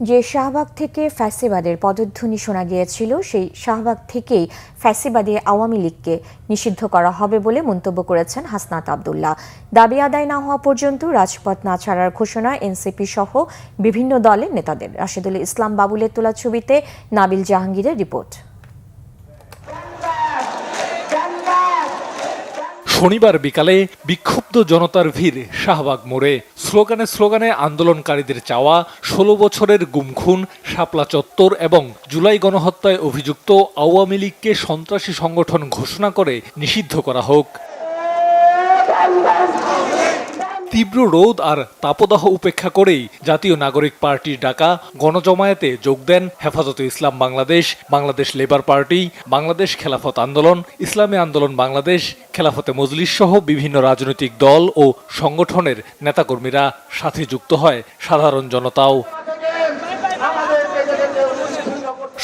যে শাহবাগ থেকে ফ্যাসিবাদের পদধ্বনি শোনা গিয়েছিল, সেই শাহবাগ থেকেই ফ্যাসিবাদী আওয়ামী লীগকে নিষিদ্ধ করা হবে বলে মন্তব্য করেছেন হাসনাত আব্দুল্লাহ। দাবি আদায় না হওয়া পর্যন্ত রাজপথ না ছাড়ার ঘোষণা এনসিপি সহ বিভিন্ন দলের নেতাদের। রাশেদুল ইসলাম বাবুলের তোলা ছবিতে নাবিল জাহাঙ্গীরের রিপোর্ট। শনিবার বিকালে বিক্ষুব্ধ জনতার ভিড় শাহবাগ মোড়ে। স্লোগানে স্লোগানে আন্দোলনকারীদের চাওয়া ১৬ বছরের গুমখুন, শাপলা চত্বর এবং জুলাই গণহত্যায় অভিযুক্ত আওয়ামী লীগকে সন্ত্রাসী সংগঠন ঘোষণা করে নিষিদ্ধ করা হোক। তীব্র রোদ আর তাপদাহ উপেক্ষা করেই জাতীয় নাগরিক পার্টির ডাকা গণজমায়েতে যোগ দেন হেফাজতে ইসলাম বাংলাদেশ, বাংলাদেশ লেবার পার্টি, বাংলাদেশ খেলাফত আন্দোলন, ইসলামী আন্দোলন বাংলাদেশ, খেলাফতে মজলিস সহ বিভিন্ন রাজনৈতিক দল ও সংগঠনের নেতাকর্মীরা। সাথে যুক্ত হয় সাধারণ জনতাও।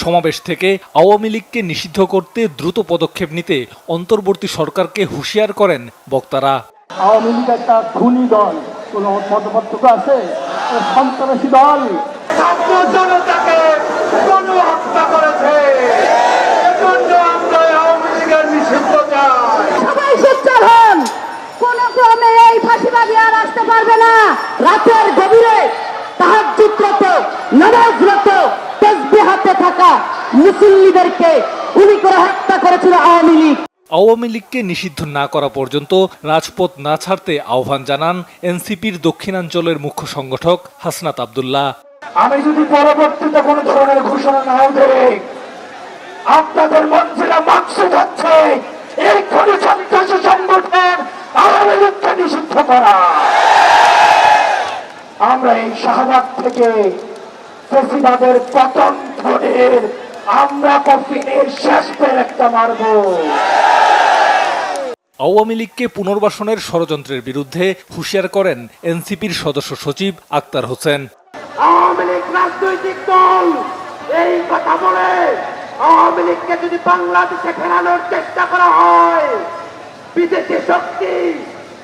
সমাবেশ থেকে আওয়ামী লীগকে নিষিদ্ধ করতে দ্রুত পদক্ষেপ নিতে অন্তর্বর্তী সরকারকে হুঁশিয়ার করেন বক্তারা। আওয়ামী লীগ একটা খুনি দল, কোন মতপার্থক্য আছে? সন্ত্রাসী দল, জনতাকে হত্যা করেছে। আমরা আওয়ামী লীগের নিষিদ্ধ চাই। সবাই সোচ্চার হন, কোন ক্রমে এই ফাঁসিবাদী আর আসতে পারবে না। রাতের গভীরে তাহাজ্জুদরত, নামাজরত, তাসবিহ হাতে থাকা মুসল্লিদেরকে গুলি করে হত্যা করেছিল আওয়ামী লীগ। আওয়ামী লীগকে নিষিদ্ধ না করা পর্যন্ত রাজপথ না ছাড়তে আহ্বান জানান এনসিপির দক্ষিণাঞ্চলের মুখ্য সংগঠক হাসনাত আব্দুল্লাহ। আমি যদি পরবর্তীতে কোনো ধরনের ঘোষণা নাও দেই, আপনাদের মঞ্চেরা মাকসুদ হচ্ছে এই কোন সন্ত্রাসী সংগঠন আওয়ামী লীগকে নিষিদ্ধ করা। আমরা এই শাহবাগ থেকে ফ্যাসিবাদের পতন ধরে আমরা কফিনের শেষ পের একটা মারব। আওয়ামী লীগকে পুনর্বাসনের ষড়যন্ত্রের বিরুদ্ধে হুঁশিয়ার করেন এনসিপির সদস্য সচিব আক্তার হোসেন। আওয়ামী লীগ রাজনৈতিক দল এই কথা বলে আওয়ামী লীগকে যদি বাংলাদেশে ফেরানোর চেষ্টা করা হয়, বিদেশি শক্তি,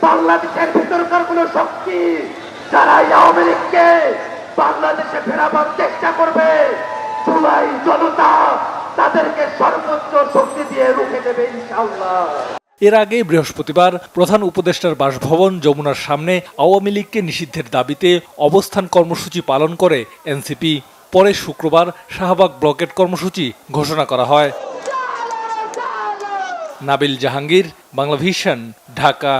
বাংলাদেশের ভেতরকার কোন শক্তি যারা আওয়ামী লীগকে বাংলাদেশে ফেরাবার চেষ্টা করবে, জুলাই জনতা তাদেরকে সর্বোচ্চ শক্তি দিয়ে রুখে দেবে ইনশাআল্লাহ। এর আগে বৃহস্পতিবার প্রধান উপদেষ্টার বাসভবন যমুনার সামনে আওয়ামী লীগকে নিষিদ্ধের দাবিতে অবস্থান কর্মসূচি পালন করে এনসিপি। পরে শুক্রবার শাহবাগ ব্লকেট কর্মসূচি ঘোষণা করা হয়। নাবিল জাহাঙ্গীর, বাংলাভিশন, ঢাকা।